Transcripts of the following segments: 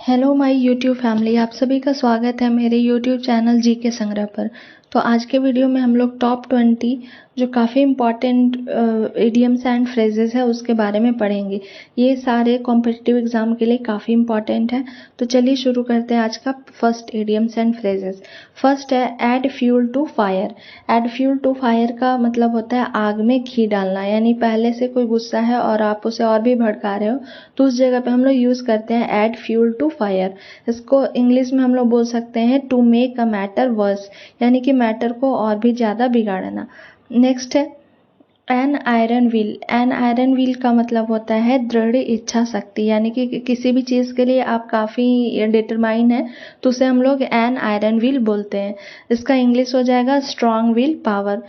Hello my YouTube family, आप सभी का स्वागत है मेरे यूट्यूब चैनल जी के संग्रह पर। तो आज के वीडियो में हम लोग टॉप 20 जो काफ़ी इम्पॉर्टेंट इडियम्स एंड फ्रेजेस है उसके बारे में पढ़ेंगे। ये सारे कॉम्पिटिटिव एग्जाम के लिए काफ़ी इम्पॉर्टेंट है। तो चलिए शुरू करते हैं आज का first idioms and phrases. First है add fuel to fire. Add fuel to fire का मतलब होता है आग में घी डालना, यानी पहले से कोई गुस्सा है और आप उसे और भी भड़का रहे हो तो उस जगह पे हम लोग यूज़ करते हैं ऐड फ्यूल टू फायर। इसको इंग्लिश में हम लोग बोल सकते हैं to make a matter worse, यानी कि मैटर को और भी ज़्यादा बिगाड़ना। नेक्स्ट है an iron wheel. An iron wheel का मतलब होता है दृढ़ इच्छा शक्ति, यानी कि किसी भी चीज़ के लिए आप काफ़ी डिटरमाइन है तो उसे हम लोग एन आयरन व्हील बोलते हैं। इसका इंग्लिश हो जाएगा स्ट्रॉन्ग विल पावर।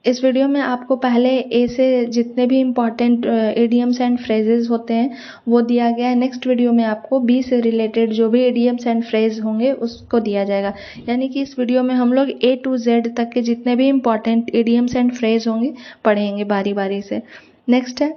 इस वीडियो में आपको पहले ए से जितने भी इम्पॉर्टेंट इडियम्स एंड फ्रेजेस होते हैं वो दिया गया है। नेक्स्ट वीडियो में आपको बी से रिलेटेड जो भी इडियम्स एंड फ्रेज होंगे उसको दिया जाएगा, यानी कि इस वीडियो में हम लोग ए टू जेड तक के जितने भी इम्पॉर्टेंट इडियम्स एंड फ्रेज होंगे पढ़ेंगे बारी बारी से। नेक्स्ट है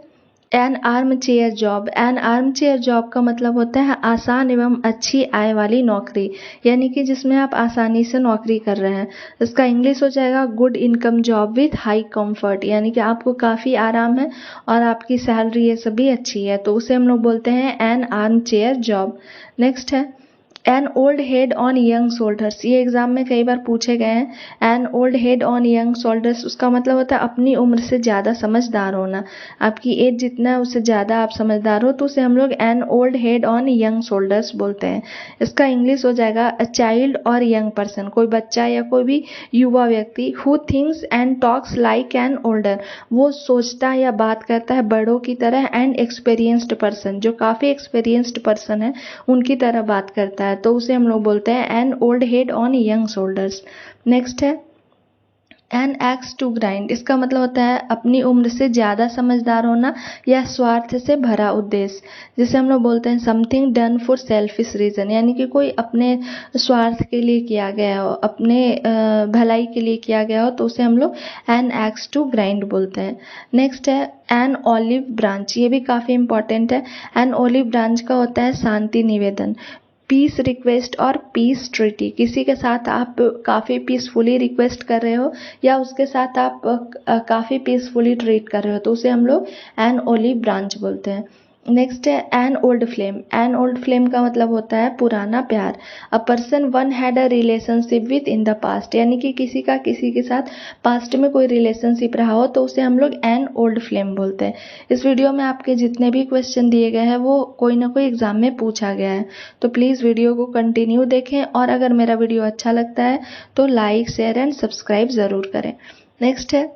N arm chair job. N arm chair job का मतलब होता है आसान एवं अच्छी आय वाली नौकरी, यानी कि जिसमें आप आसानी से नौकरी कर रहे हैं। इसका इंग्लिश हो जाएगा good income job with high comfort, यानी कि आपको काफ़ी आराम है और आपकी सैलरी ये सब भी अच्छी है, तो उसे हम लोग बोलते हैं an arm chair job. Next है an old head on young shoulders. ये एग्जाम में कई बार पूछे गए हैं। An old head on young shoulders उसका मतलब होता है अपनी उम्र से ज़्यादा समझदार होना। आपकी एज जितना है उससे ज़्यादा आप समझदार हो तो उसे हम लोग N old head on young shoulders बोलते हैं। इसका इंग्लिश हो जाएगा अ चाइल्ड और यंग पर्सन, कोई बच्चा या कोई भी युवा व्यक्ति who thinks and talks like an older, वो सोचता है या बात करता है बड़ों की तरह, एंड एक्सपीरियंस्ड पर्सन, जो काफ़ी एक्सपीरियंस्ड पर्सन है उनकी तरह बात करता है, तो उसे हम लोग बोलते हैं an old head on young shoulders. Next है एन एक्स टू ग्राइंड। इसका मतलब होता है अपनी उम्र से ज़्यादा समझदार होना या स्वार्थ से भरा उद्देश्य, जिसे हम लोग बोलते हैं something done for selfish reason, यानी कि कोई अपने स्वार्थ के लिए किया गया हो, अपने भलाई के लिए किया गया हो तो उसे हम लोग एन एक्स टू ग्राइंड बोलते हैं। नेक्स्ट है एन ऑलिव ब्रांच। ये भी काफ़ी इंपॉर्टेंट है। एन ऑलिव ब्रांच का होता है शांति निवेदन, पीस रिक्वेस्ट और पीस ट्रीटी। किसी के साथ आप काफ़ी पीसफुली रिक्वेस्ट कर रहे हो या उसके साथ आप काफ़ी पीसफुली ट्रीट कर रहे हो तो उसे हम लोग एन ओलिव ब्रांच बोलते हैं। नेक्स्ट है an old flame. An old flame का मतलब होता है पुराना प्यार। A person one had a relationship with in the past, यानी कि किसी का किसी के साथ पास्ट में कोई रिलेशनशिप रहा हो तो उसे हम लोग एन ओल्ड फ्लेम बोलते हैं। इस वीडियो में आपके जितने भी क्वेश्चन दिए गए हैं वो कोई ना कोई एग्जाम में पूछा गया है, तो प्लीज़ वीडियो को कंटिन्यू देखें और अगर मेरा वीडियो अच्छा लगता है तो लाइक शेयर एंड सब्सक्राइब ज़रूर करें। नेक्स्ट है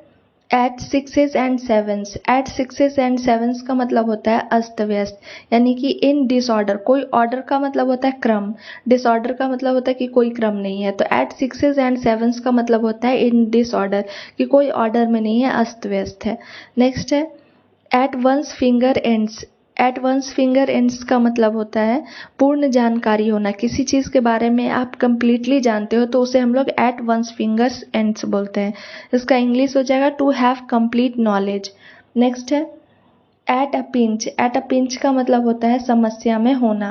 at sixes and sevens. At sixes and sevens का मतलब होता है अस्त व्यस्त, यानी कि इन डिसऑर्डर। कोई ऑर्डर का मतलब होता है क्रम, डिसऑर्डर का मतलब होता है कि कोई क्रम नहीं है। तो एट सिक्सेस एंड सेवन्स का मतलब होता है इन डिसऑर्डर, कि कोई ऑर्डर में नहीं है, अस्त व्यस्त है। नेक्स्ट है at one's finger ends. At one's finger ends का मतलब होता है पूर्ण जानकारी होना, किसी चीज़ के बारे में आप कंप्लीटली जानते हो तो उसे हम लोग एट वंस फिंगर्स एंड्स बोलते हैं। इसका इंग्लिश हो जाएगा to have complete knowledge. Next है at a pinch. At a pinch का मतलब होता है समस्या में होना,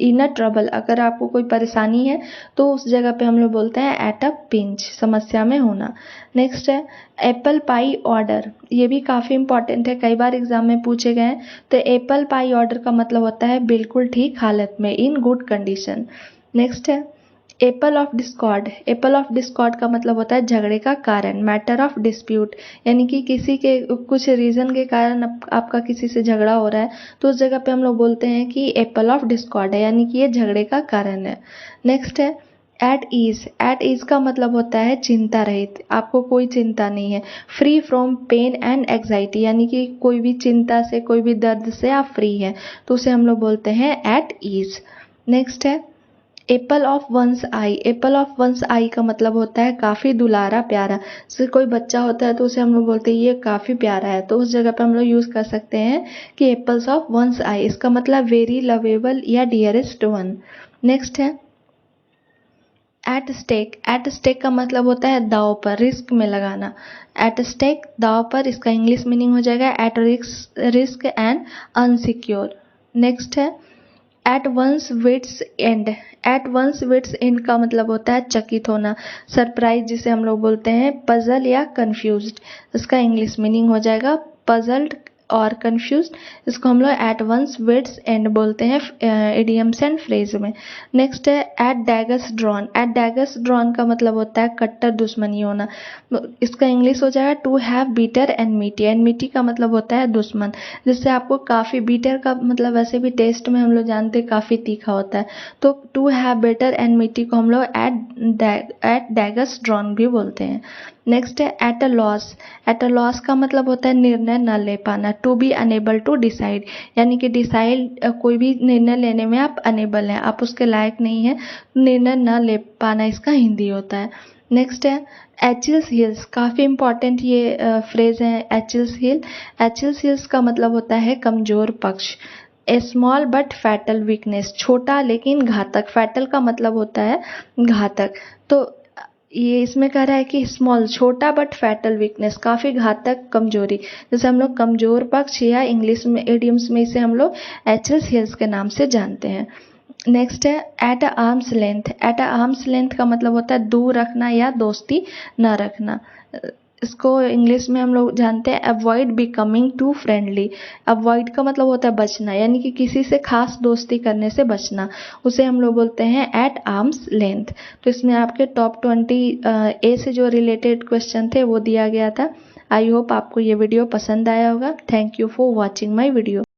इन अ ट्रबल। अगर आपको कोई परेशानी है तो उस जगह पे हम लोग बोलते हैं एट अ पिंच, समस्या में होना। नेक्स्ट है एप्पल पाई ऑर्डर। ये भी काफ़ी इंपॉर्टेंट है, कई बार एग्जाम में पूछे गए हैं। तो एप्पल पाई ऑर्डर का मतलब होता है बिल्कुल ठीक हालत में, इन गुड कंडीशन। नेक्स्ट है apple of Discord. Apple of Discord का मतलब होता है झगड़े का कारण, मैटर ऑफ डिस्प्यूट, यानी कि किसी के कुछ रीज़न के कारण आपका किसी से झगड़ा हो रहा है तो उस जगह पे हम लोग बोलते हैं कि एप्पल ऑफ डिस्कॉर्ड है, यानी कि ये झगड़े का कारण है। नेक्स्ट है एट ईज। एट ईज का मतलब होता है चिंता रहित, आपको कोई चिंता नहीं है। Free from pain and anxiety, यानी कि कोई भी चिंता से कोई भी दर्द से आप फ्री हैं तो उसे हम लोग बोलते हैं एट ईज। नेक्स्ट है apple of one's eye. Apple of one's eye का मतलब होता है काफ़ी दुलारा प्यारा। जैसे कोई बच्चा होता है तो उसे हम लोग बोलते हैं ये काफ़ी प्यारा है, तो उस जगह पे हम लोग यूज़ कर सकते हैं कि एप्पल्स ऑफ वंस आई। इसका मतलब वेरी लवेबल या डियरेस्ट वन। नेक्स्ट है एट स्टेक। एट स्टेक का मतलब होता है दाव पर, रिस्क में लगाना। एट स्टेक दाव पर, इसका इंग्लिश मीनिंग हो जाएगा at risk and unsecure. Next है at one's wits end, at one's wits end का मतलब होता है चकित होना, सरप्राइज जिसे हम लोग बोलते हैं, पजल या कंफ्यूज्ड, इसका इंग्लिश मीनिंग हो जाएगा पजल्ड और कंफ्यूज्ड। इसको हम लोग एट वंस विट्स एंड बोलते हैं इडियम्स एंड फ्रेज में। नेक्स्ट है at daggers drawn, at daggers drawn का मतलब होता है कट्टर दुश्मनी होना, इसका इंग्लिश हो जाएगा to have bitter enmity, enmity का मतलब होता है दुश्मन, जिससे आपको काफ़ी, बीटर का मतलब वैसे भी टेस्ट में हम लोग जानते हैं काफ़ी तीखा होता है, तो टू हैव बेटर एनमिटी को हम लोग एट डैगर्स ड्रॉन भी बोलते हैं। नेक्स्ट है at a loss, at a loss का मतलब होता है निर्णय न ले पाना, to be unable to decide, यानी कि डिसाइड कोई भी निर्णय लेने में आप अनेबल हैं, आप उसके लायक नहीं हैं, निर्णय न ले पाना इसका हिंदी होता है। नेक्स्ट है एचिल्स हिल्स, काफ़ी इंपॉर्टेंट ये फ्रेज है एचिल्स हिल, एचिल्स हिल्स का मतलब होता है कमज़ोर पक्ष, ए स्मॉल बट फैटल वीकनेस, छोटा लेकिन घातक, फैटल का मतलब होता है घातक, तो ये इसमें कह रहा है कि स्मॉल छोटा बट फैटल वीकनेस, काफ़ी घातक कमजोरी, जैसे हम लोग कमजोर पक्ष या इंग्लिश में इडियम्स में इसे हम लोग एचिल्स हिल्स के नाम से जानते हैं। नेक्स्ट है at a arms length, at a arms length का मतलब होता है दूर रखना या दोस्ती न रखना, इसको इंग्लिश में हम लोग जानते हैं avoid becoming too friendly, avoid का मतलब होता है बचना, यानी कि किसी से खास दोस्ती करने से बचना, उसे हम लोग बोलते हैं एट आर्म्स लेंथ। तो इसमें आपके टॉप 20 ए से जो रिलेटेड क्वेश्चन थे वो दिया गया था। आई होप आपको ये वीडियो पसंद आया होगा। Thank you for watching my video.